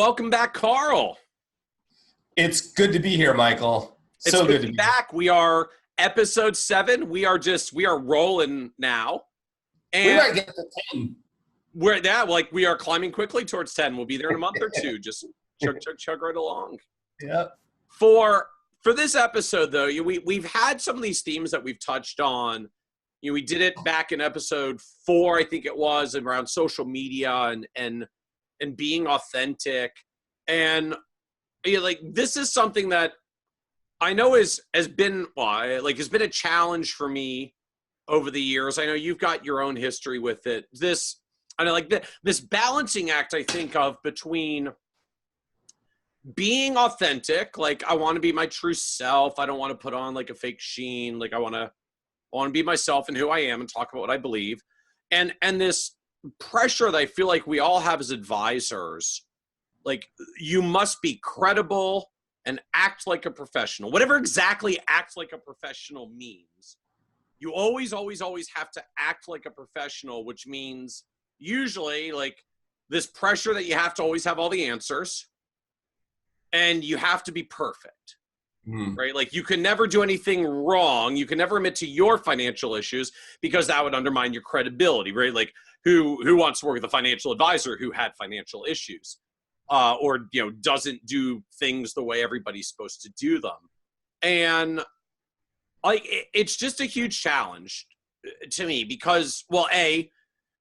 welcome back, Carl. It's good to be here, Michael. So good to be back. We are episode 7. We are rolling now. And we might get to 10. We are climbing quickly towards 10. We'll be there in a month or two. Just chug right along. Yeah. For this episode, though, we've had some of these themes that we've touched on. We did it back in episode 4, I think it was, around social media and being authentic. And this is something that I know has been a challenge for me over the years. I know you've got your own history with it. This balancing act I think of between being authentic, like I want to be my true self. I don't want to put on like a fake sheen. Like I want to be myself and who I am and talk about what I believe. And this pressure that I feel like we all have as advisors, like you must be credible and act like a professional. Whatever exactly act like a professional means, you always have to act like a professional, which means usually like this pressure that you have to always have all the answers and you have to be perfect, right? Like you can never do anything wrong. You can never admit to your financial issues because that would undermine your credibility, right? Like who wants to work with a financial advisor who had financial issues? Or doesn't do things the way everybody's supposed to do them. And it's just a huge challenge to me because, well,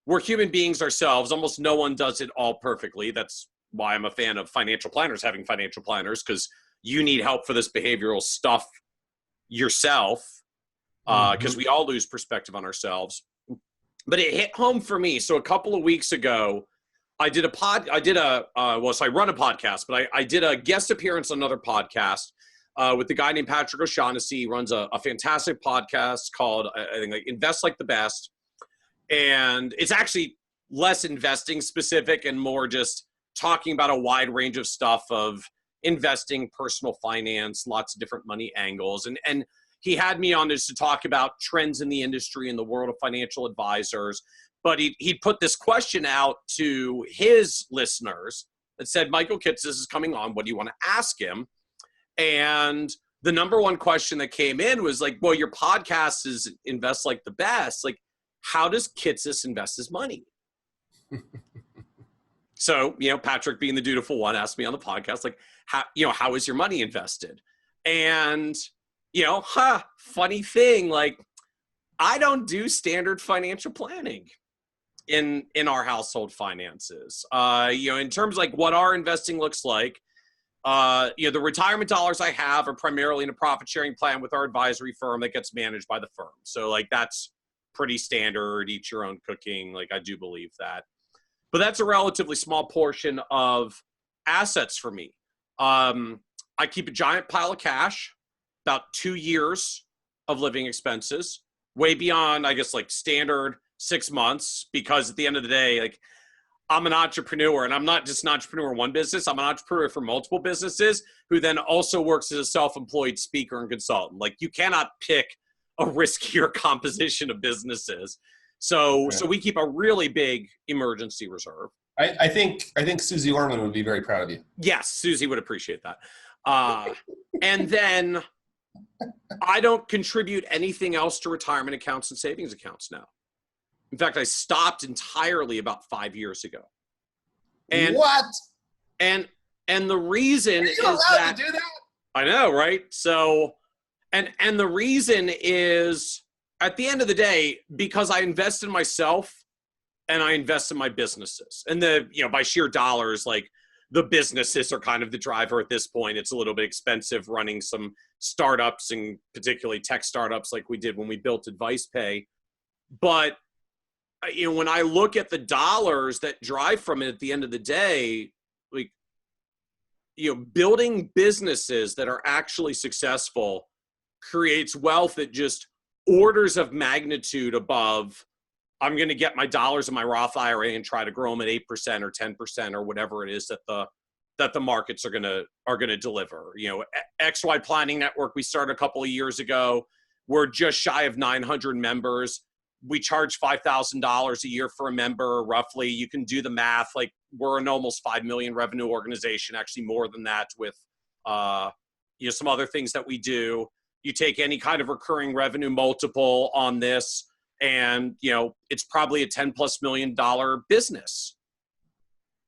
we're human beings ourselves. Almost no one does it all perfectly. That's why I'm a fan of financial planners having financial planners, because you need help for this behavioral stuff yourself, because we all lose perspective on ourselves. But it hit home for me. So a couple of weeks ago, I run a podcast, but I did a guest appearance on another podcast with the guy named Patrick O'Shaughnessy. He runs a fantastic podcast called, I think, Invest Like the Best. And it's actually less investing specific and more just talking about a wide range of stuff of investing, personal finance, lots of different money angles. And he had me on this to talk about trends in the industry and the world of financial advisors. But he put this question out to his listeners that said, Michael Kitces is coming on. What do you want to ask him? And the number one question that came in was like, well, your podcast is Invest Like the Best. Like, how does Kitces invest his money? So, Patrick being the dutiful one asked me on the podcast, like, how is your money invested? And, funny thing, like, I don't do standard financial planning in our household finances. In terms of like what our investing looks like, the retirement dollars I have are primarily in a profit sharing plan with our advisory firm that gets managed by the firm. So like that's pretty standard, eat your own cooking. Like I do believe that, but that's a relatively small portion of assets for me. I keep a giant pile of cash, about 2 years of living expenses, way beyond, I guess, like standard 6 months, because at the end of the day, like I'm an entrepreneur and I'm not just an entrepreneur in one business. I'm an entrepreneur for multiple businesses who then also works as a self-employed speaker and consultant. Like you cannot pick a riskier composition of businesses. So we keep a really big emergency reserve. I think Susie Orman would be very proud of you. Yes, Susie would appreciate that. And then I don't contribute anything else to retirement accounts and savings accounts now. In fact, I stopped entirely about 5 years ago. And what? And the reason Are you allowed to do that? I know, right? So, and the reason is, at the end of the day, because I invest in myself and I invest in my businesses. And by sheer dollars, like the businesses are kind of the driver at this point. It's a little bit expensive running some startups, and particularly tech startups like we did when we built AdvicePay. But when I look at the dollars that drive from it at the end of the day, like, building businesses that are actually successful creates wealth that just orders of magnitude above, I'm going to get my dollars in my Roth IRA and try to grow them at 8% or 10% or whatever it is that the markets are going to deliver. XY Planning Network, we started a couple of years ago. We're just shy of 900 members. we charge $5,000 a year for a member, roughly. You can do the math. Like, we're an almost 5 million revenue organization, actually more than that with, some other things that we do. You take any kind of recurring revenue multiple on this, and, it's probably a $10+ million business.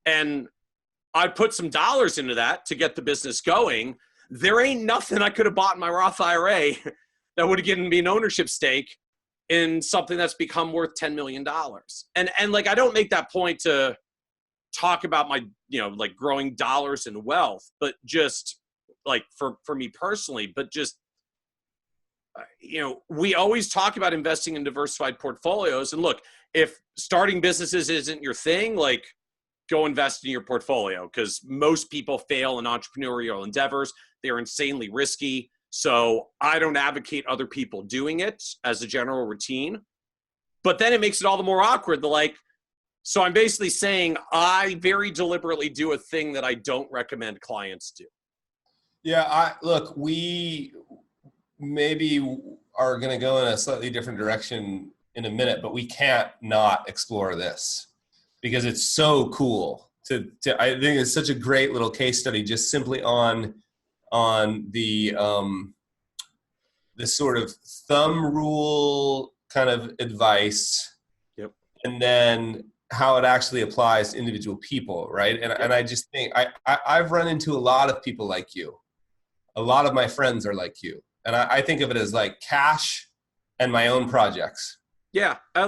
And I'd put some dollars into that to get the business going. There ain't nothing I could have bought in my Roth IRA that would have given me an ownership stake in something that's become worth $10 million. And like, I don't make that point to talk about my, like, growing dollars and wealth, but just like for me personally, but just, we always talk about investing in diversified portfolios. And look, if starting businesses isn't your thing, like, go invest in your portfolio, because most people fail in entrepreneurial endeavors. They're insanely risky. So I don't advocate other people doing it as a general routine. But then it makes it all the more awkward. So I'm basically saying I very deliberately do a thing that I don't recommend clients do. Yeah, look, we maybe are going to go in a slightly different direction in a minute, but we can't not explore this because it's so cool. I think it's such a great little case study, just simply on the sort of thumb rule kind of advice, yep, and then how it actually applies to individual people, right? And I just think I've run into a lot of people like you. A lot of my friends are like you, and I think of it as like cash and my own projects. Yeah, I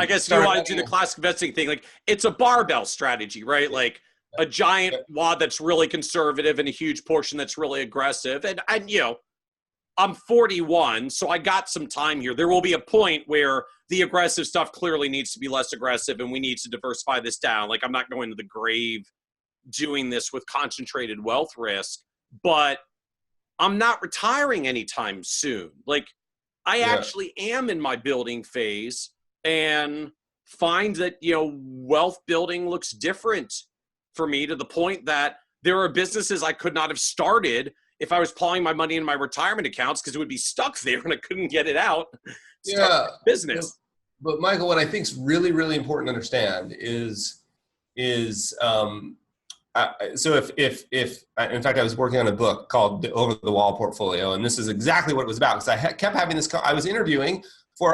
guess you want to do the classic investing thing. Like, it's a barbell strategy, right? Like a giant wad that's really conservative and a huge portion that's really aggressive. And I'm 41, so I got some time here. There will be a point where the aggressive stuff clearly needs to be less aggressive, and we need to diversify this down. Like, I'm not going to the grave doing this with concentrated wealth risk, but I'm not retiring anytime soon. Like, I actually am in my building phase, and find that, wealth building looks different for me, to the point that there are businesses I could not have started if I was plowing my money in my retirement accounts, because it would be stuck there and I couldn't get it out. Business. But Michael, what I think is really, really important to understand is so if in fact, I was working on a book called The Over the Wall Portfolio, and this is exactly what it was about, because I kept having this. I was interviewing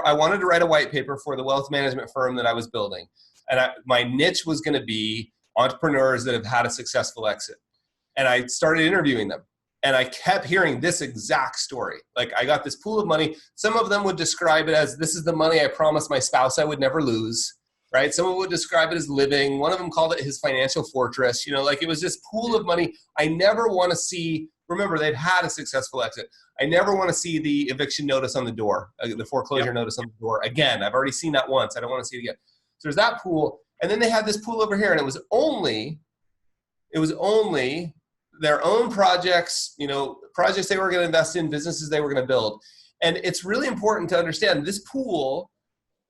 I wanted to write a white paper for the wealth management firm that I was building, and my niche was going to be entrepreneurs that have had a successful exit. And I started interviewing them, and I kept hearing this exact story. Like, I got this pool of money. Some of them would describe it as, this is the money I promised my spouse I would never lose. Right? Someone would describe it as living. One of them called it his financial fortress. Like, it was this pool of money. I never want to see, remember, they've had a successful exit. I never want to see the eviction notice on the door, the foreclosure notice on the door again. I've already seen that once. I don't want to see it again. So there's that pool. And then they had this pool over here, and it was only their own projects, projects they were going to invest in, businesses they were going to build. And it's really important to understand this pool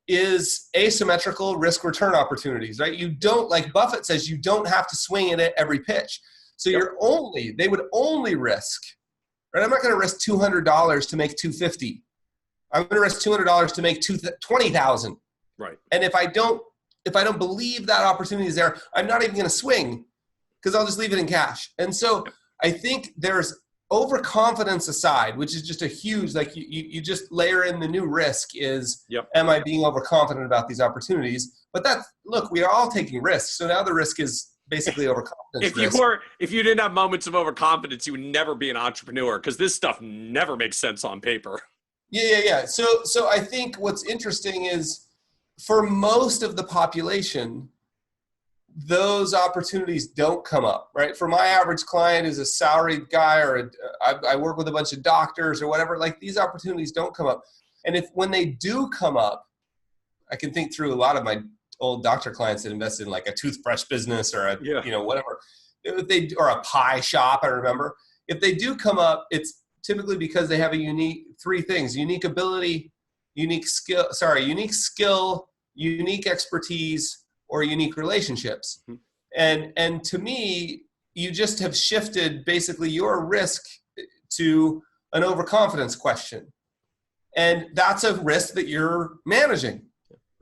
is asymmetrical risk return opportunities, right? You don't, like Buffett says, you don't have to swing it at every pitch. So they would only risk, right? I'm not going to risk $200 to make $250. I'm going to risk $200 to make $20,000. Right. And if I don't believe that opportunity is there, I'm not even going to swing, because I'll just leave it in cash. And so I think there's overconfidence aside, which is just a huge, like, you just layer in the new risk is, am I being overconfident about these opportunities? But look, we are all taking risks. So now the risk is basically overconfidence. If you didn't have moments of overconfidence, you would never be an entrepreneur, because this stuff never makes sense on paper. Yeah. So I think what's interesting is, for most of the population, those opportunities don't come up, right? For my average client is a salaried guy, or I work with a bunch of doctors or whatever, like, these opportunities don't come up. And when they do come up, I can think through a lot of my old doctor clients that invested in like a toothbrush business or whatever, or a pie shop. I remember, if they do come up, it's typically because they have three things: unique ability, unique skill, unique expertise, or unique relationships. And to me, you just have shifted basically your risk to an overconfidence question. And that's a risk that you're managing,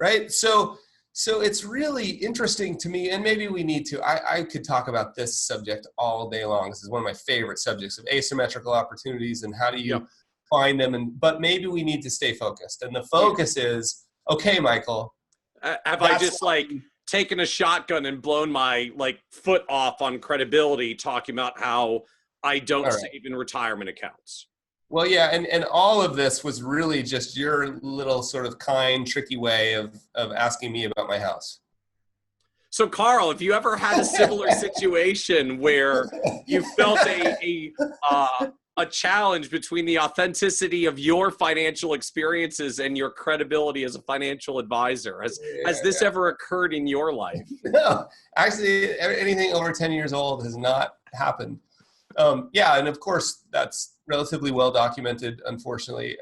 right? So it's really interesting to me, and maybe we need to, I could talk about this subject all day long. This is one of my favorite subjects of asymmetrical opportunities and how do you find them. But maybe we need to stay focused. And the focus is, okay, Michael. Have I just taken a shotgun and blown my foot off on credibility talking about how I don't save in retirement accounts? Well, yeah, and all of this was really just your little sort of kind, tricky way of asking me about my house. So, Carl, if you ever had a similar situation where you felt a challenge between the authenticity of your financial experiences and your credibility as a financial advisor, has this ever occurred in your life? No, actually, anything over 10 years old has not happened. And of course, that's relatively well documented, unfortunately.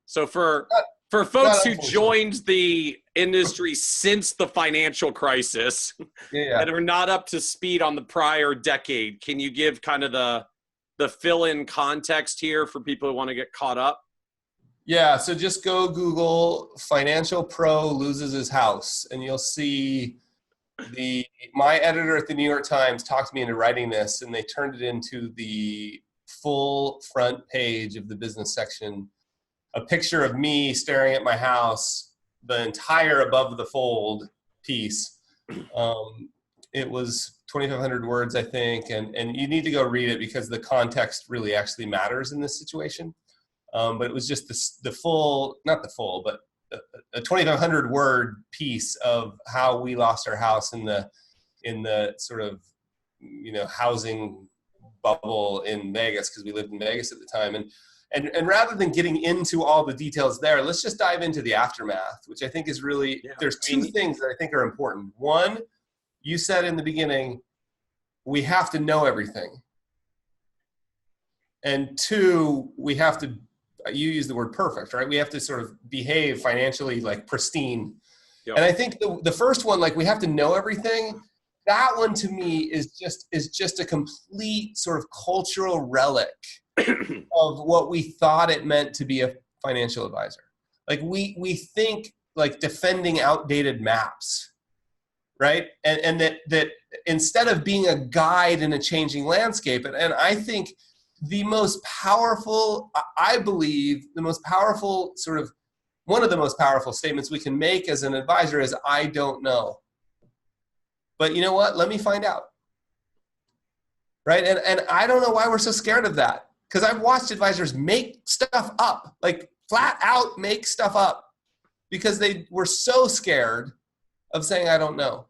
So for folks who joined the industry since the financial crisis and are not up to speed on the prior decade, can you give kind of the fill-in context here for people who want to get caught up? Yeah, so just go Google financial pro loses his house, and you'll see my editor at the New York Times talked me into writing this, and they turned it into the full front page of the business section, a picture of me staring at my house, the entire above the fold piece. It was 2,500 words, I think, and you need to go read it because the context really actually matters in this situation. But it was just the full, not the full, but a 2,500 word piece of how we lost our house in the sort of, housing bubble in Vegas, because we lived in Vegas at the time. And rather than getting into all the details there, let's just dive into the aftermath, which I think is really, there's two things that I think are important. One, you said in the beginning, we have to know everything. And two, we have to, you use the word perfect, right? We have to sort of behave financially like pristine. Yep. And I think the first one, we have to know everything. That one to me is just a complete sort of cultural relic of what we thought it meant to be a financial advisor. We think defending outdated maps, right? And that instead of being a guide in a changing landscape, and I think the most powerful, I believe, the most powerful sort of, one of the most powerful statements we can make as an advisor is, I don't know. But you know what? Let me find out. Right? And I don't know why we're so scared of that. Because I've watched advisors make stuff up, flat out make stuff up, because they were so scared of saying, I don't know.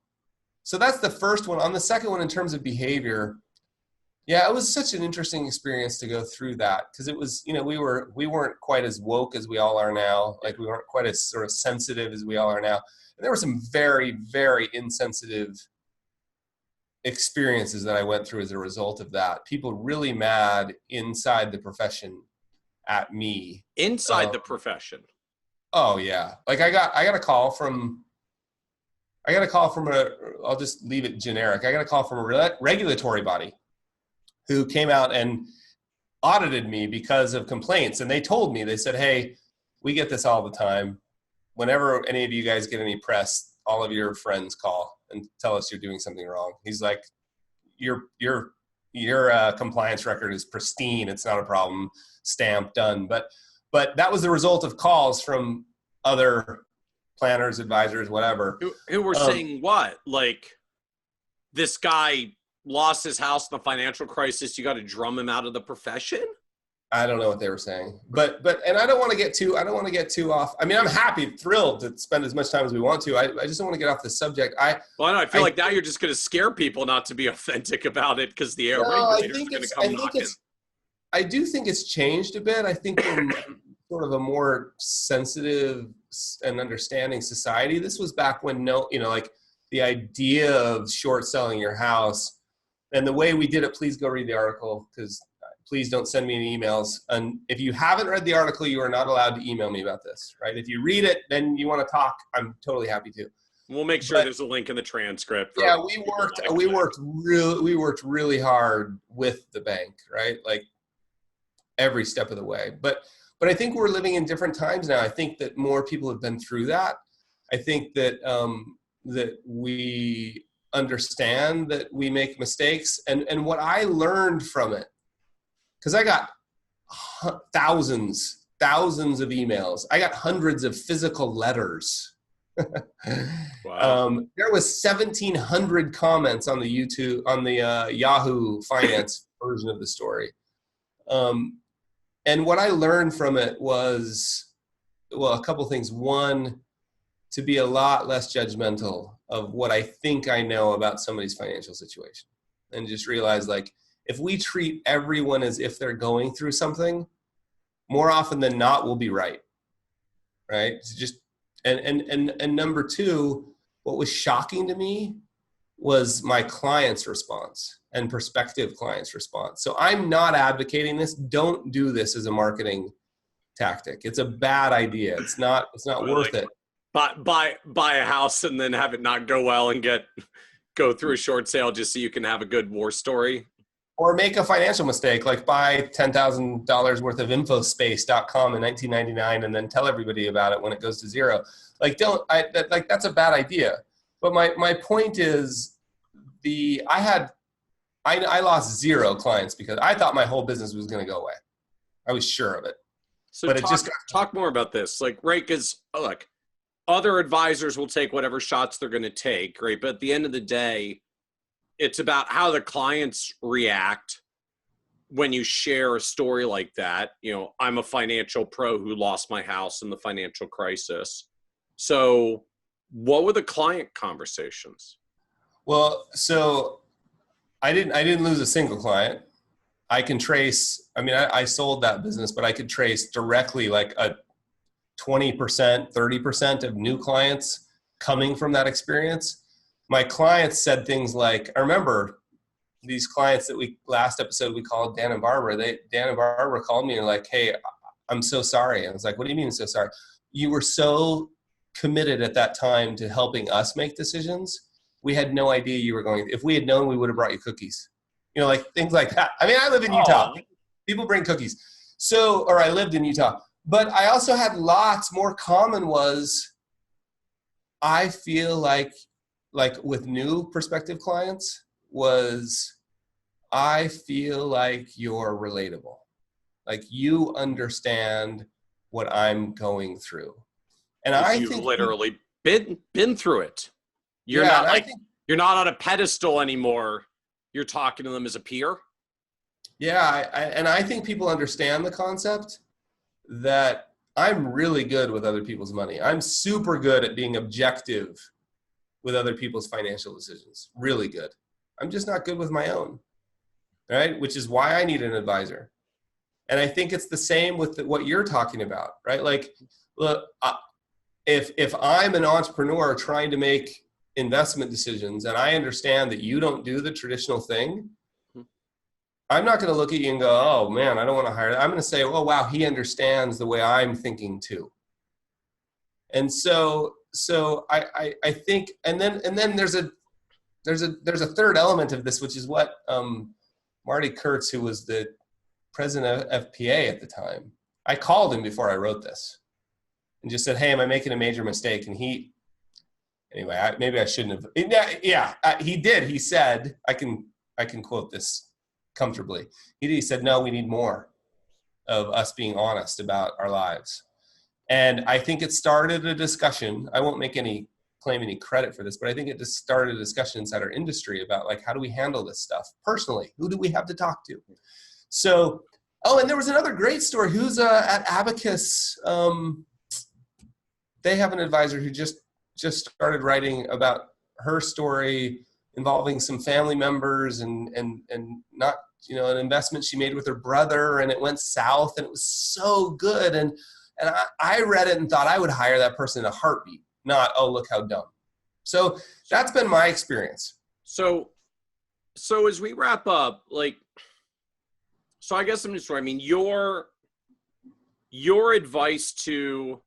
So that's the first one. On the second one, in terms of behavior, it was such an interesting experience to go through that, because it was, we weren't quite as woke as we all are now. We weren't quite as sort of sensitive as we all are now. And there were some very, very insensitive experiences that I went through as a result of that. People really mad inside the profession at me. Inside the profession? Oh yeah. I got a call from I'll just leave it generic. I got a call from a regulatory body who came out and audited me because of complaints. And they told me, they said, hey, we get this all the time. Whenever any of you guys get any press, all of your friends call and tell us you're doing something wrong. He's like, your compliance record is pristine. It's not a problem. Stamp, done. But that was the result of calls from other planners, advisors, whatever. Who were saying what? This guy lost his house in the financial crisis, you got to drum him out of the profession? I don't know what they were saying, but and I don't want to get too off. I mean, I'm thrilled to spend as much time as we want to. I just don't want to get off the subject. I feel like now you're just going to scare people not to be authentic about it because the regulator's going to come knocking. I do think it's changed a bit. I think we're sort of a more sensitive and understanding society. This was back when the idea of short selling your house. And the way we did it, please go read the article, because please don't send me any emails. And if you haven't read the article, you are not allowed to email me about this, right? If you read it, then you want to talk, I'm totally happy to. We'll make sure there's a link in the transcript. Yeah, we worked really hard with the bank, right? Every step of the way. But But I think we're living in different times now. I think that more people have been through that. I think that that we understand that we make mistakes. And what I learned from it, because I got thousands of emails. I got hundreds of physical letters. Wow. There was 1,700 comments on the Yahoo Finance version of the story. And what I learned from it was, well, a couple things. One, to be a lot less judgmental of what I think I know about somebody's financial situation, and just realize, like, if we treat everyone as if they're going through something, more often than not, we'll be right. It's just, and number two, what was shocking to me was my client's response and prospective client's response. So I'm not advocating this. Don't do this as a marketing tactic. It's a bad idea. It's not worth it. Buy a house and then have it not go well and go through a short sale just so you can have a good war story. Or make a financial mistake, like buy $10,000 worth of infospace.com in 1999 and then tell everybody about it when it goes to zero. Like, that's a bad idea. But my point is, I lost 0 clients because I thought my whole business was going to go away. I was sure of it. So but talk more about this. Like, right, because look, other advisors will take whatever shots they're going to take, right? But at the end of the day, it's about how the clients react when you share a story like that. You know, I'm a financial pro who lost my house in the financial crisis. So what were the client conversations? Well, so I didn't lose a single client. I can trace, I sold that business, but I could trace directly like a 20%, 30% of new clients coming from that experience. My clients said things like, I remember these clients that last episode we called Dan and Barbara. Dan and Barbara called me and like, hey, I'm so sorry. I was like, what do you mean so sorry? You were so committed at that time to helping us make decisions. We had no idea you were going. If we had known, we would have brought you cookies. You know, like things like that. I live in Utah. People bring cookies. Or I lived in Utah. But I also had lots more common was, I feel like with new prospective clients I feel like you're relatable. Like you understand what I'm going through. And I think literally been through it. You're not on a pedestal anymore. You're talking to them as a peer. Yeah. And I think people understand the concept that I'm really good with other people's money. I'm super good at being objective with other people's financial decisions. Really good. I'm just not good with my own, right? Which is why I need an advisor. And I think it's the same with what you're talking about, right? Like, look, if I'm an entrepreneur trying to make investment decisions and I understand that you don't do the traditional thing, I'm not going to look at you and go, oh man, I don't want to hire that. I'm going to say, oh wow, he understands the way I'm thinking too. And so I think, and then there's a third element of this, which is what Marty Kurtz, who was the president of FPA at the time, I called him before I wrote this and just said, hey, am I making a major mistake? And maybe I shouldn't have. He did. He said, I can quote this comfortably. He said, no, we need more of us being honest about our lives. And I think it started a discussion. I won't claim any credit for this, but I think it just started a discussion inside our industry about like, how do we handle this stuff personally? Who do we have to talk to? So, and there was another great story. Who's at Abacus? They have an advisor who just started writing about her story involving some family members and not, an investment she made with her brother, and it went south, and it was so good. And I read it and thought I would hire that person in a heartbeat, not, oh, look how dumb. So that's been my experience. So as we wrap up, so I guess I'm just, your advice to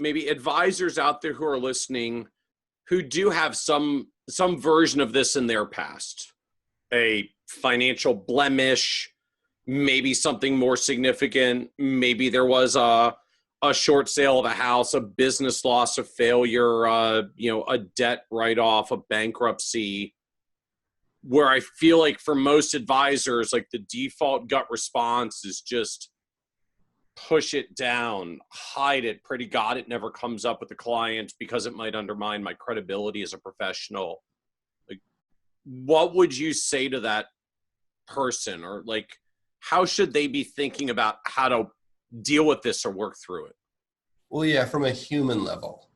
maybe advisors out there who are listening, who do have some version of this in their past, a financial blemish, maybe something more significant. Maybe there was a short sale of a house, a business loss, a failure, a debt write-off, a bankruptcy, where I feel like for most advisors, like the default gut response is just push it down, hide it, pray to God it never comes up with the client because it might undermine my credibility as a professional. Like, what would you say to that person? Or like, how should they be thinking about how to deal with this or work through it? Well, yeah, from a human level,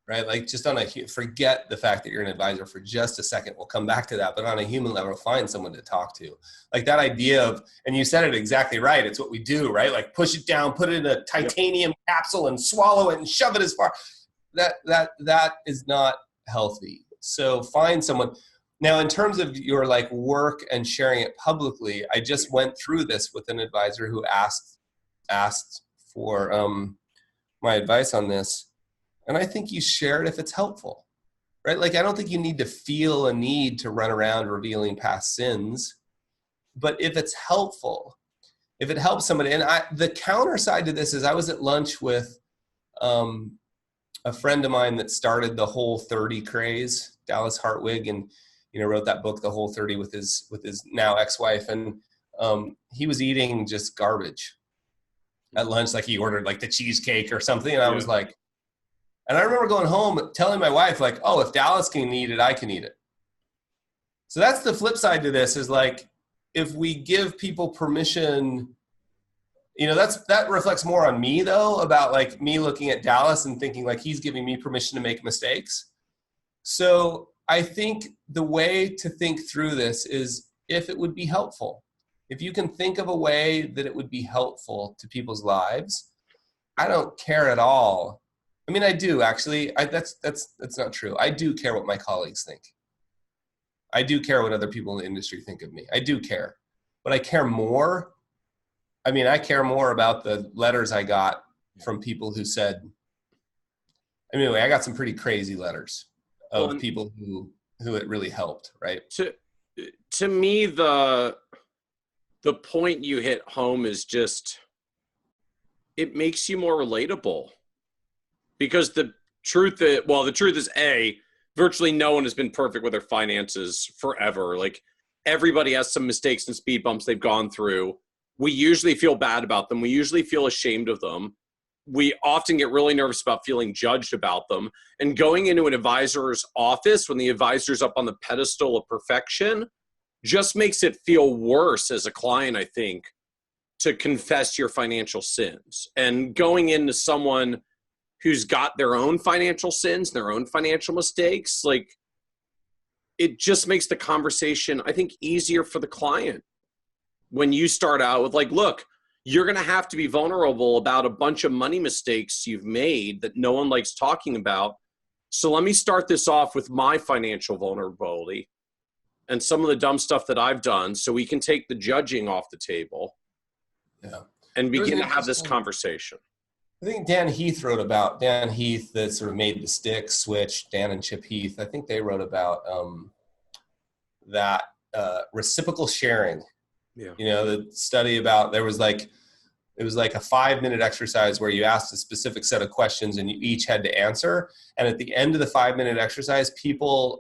right? Like just forget the fact that you're an advisor for just a second. We'll come back to that. But on a human level, find someone to talk to. Like that idea of, and you said it exactly right. It's what we do, right? Like push it down, put it in a titanium capsule and swallow it and shove it as far. That is not healthy. So find someone. Now, in terms of your like work and sharing it publicly, I just went through this with an advisor who asked for my advice on this. And I think you share it if it's helpful, right? Like, I don't think you need to feel a need to run around revealing past sins, but if it's helpful, if it helps somebody, and the counter side to this is I was at lunch with a friend of mine that started the Whole 30 craze, Dallas Hartwig, and, wrote that book, The Whole 30 with his now ex-wife. And he was eating just garbage at lunch. Like he ordered like the cheesecake or something. And I was like, and I remember going home telling my wife, like, oh, if Dallas can eat it, I can eat it. So that's the flip side to this is like, if we give people permission, that reflects more on me though, about like me looking at Dallas and thinking like he's giving me permission to make mistakes. So I think the way to think through this is if it would be helpful. If you can think of a way that it would be helpful to people's lives, I don't care at all. I mean, I do actually. That's not true. I do care what my colleagues think. I do care what other people in the industry think of me. I do care, but I care more. I mean, I care more about the letters I got from people who said. Anyway, I got some pretty crazy letters of people who it really helped. Right. To me, the point you hit home is just it makes you more relatable. Because the truth is virtually no one has been perfect with their finances forever. Like everybody has some mistakes and speed bumps they've gone through. We usually feel bad about them. We usually feel ashamed of them. We often get really nervous about feeling judged about them. And going into an advisor's office when the advisor's up on the pedestal of perfection just makes it feel worse as a client, I think, to confess your financial sins. And going into someone who's got their own financial sins, their own financial mistakes, like it just makes the conversation, I think, easier for the client. When you start out with like, look, you're going to have to be vulnerable about a bunch of money mistakes you've made that no one likes talking about. So let me start this off with my financial vulnerability and some of the dumb stuff that I've done so we can take the judging off the table and begin to have this conversation. I think Dan Heath that sort of made the stick switch, Dan and Chip Heath. I think they wrote about that reciprocal sharing. Yeah. The study about it was like a 5-minute exercise where you asked a specific set of questions and you each had to answer. And at the end of the 5-minute exercise, people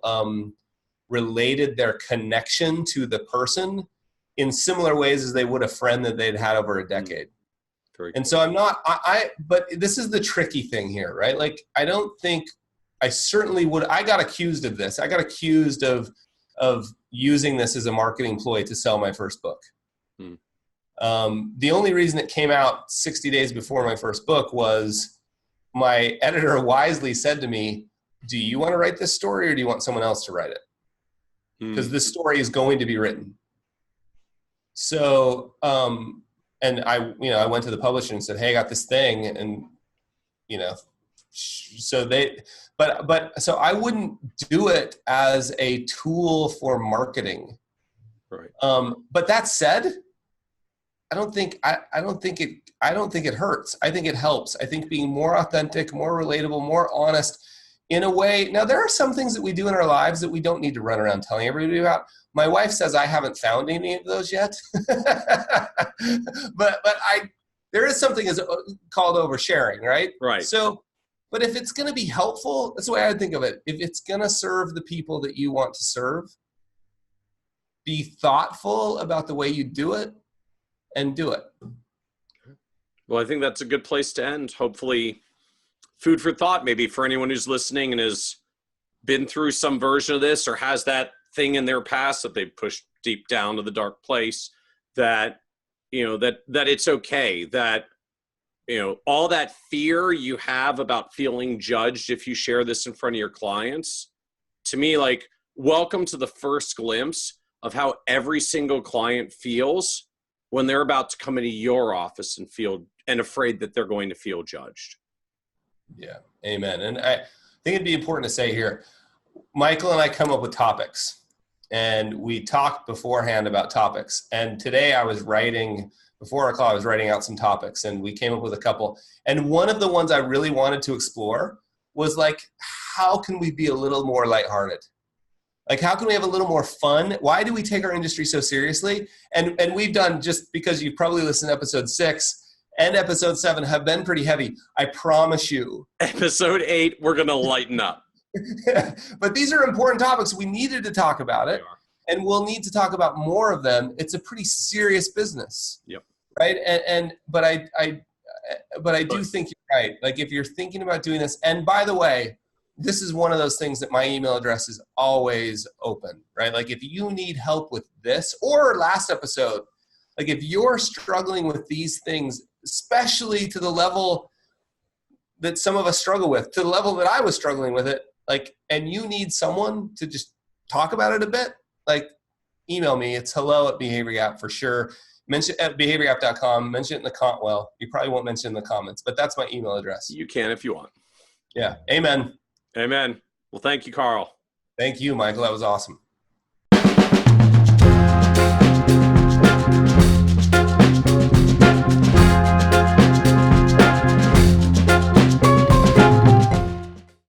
related their connection to the person in similar ways as they would a friend that they'd had over a decade. And so but this is the tricky thing here, right? Like, I don't think I certainly would. I got accused of this. I got accused of using this as a marketing ploy to sell my first book. The only reason it came out 60 days before my first book was my editor wisely said to me, do you want to write this story or do you want someone else to write it? Because this story is going to be written. So, and I went to the publisher and said, hey, I got this thing. And, so so I wouldn't do it as a tool for marketing. Right. But that said, I don't think it hurts. I think it helps. I think being more authentic, more relatable, more honest in a way. Now, there are some things that we do in our lives that we don't need to run around telling everybody about. My wife says I haven't found any of those yet. but there is something as called oversharing, right? Right. So, but if it's going to be helpful, that's the way I think of it. If it's going to serve the people that you want to serve, be thoughtful about the way you do it and do it. Well, I think that's a good place to end. Hopefully, food for thought, maybe for anyone who's listening and has been through some version of this or has that thing in their past that they've pushed deep down to the dark place, that, that it's okay, that, all that fear you have about feeling judged if you share this in front of your clients, to me, like, welcome to the first glimpse of how every single client feels when they're about to come into your office and feel and afraid that they're going to feel judged. Yeah. Amen. And I think it'd be important to say here, Michael and I come up with topics, and we talked beforehand about topics. And today I was writing, before our call, I was writing out some topics, and we came up with a couple. And one of the ones I really wanted to explore was like, how can we be a little more lighthearted? Like, how can we have a little more fun? Why do we take our industry so seriously? And we've done, just because you've probably listened to episode 6 and episode 7 have been pretty heavy. I promise you. Episode 8, we're going to lighten up. But these are important topics. We needed to talk about it, and we'll need to talk about more of them. It's a pretty serious business. Yep. Right. But I do think you're right. Like, if you're thinking about doing this, and by the way, this is one of those things that my email address is always open, right? Like, if you need help with this, or last episode, like, if you're struggling with these things, especially to the level that some of us struggle with, to the level that I was struggling with it, like, and you need someone to just talk about it a bit, like, email me. It's hello@Behavior Gap for sure. Mention at behaviorgap.com, mention it in the well, you probably won't mention in the comments, but that's my email address. You can if you want. Yeah. Amen. Amen. Well, thank you, Carl. Thank you, Michael. That was awesome.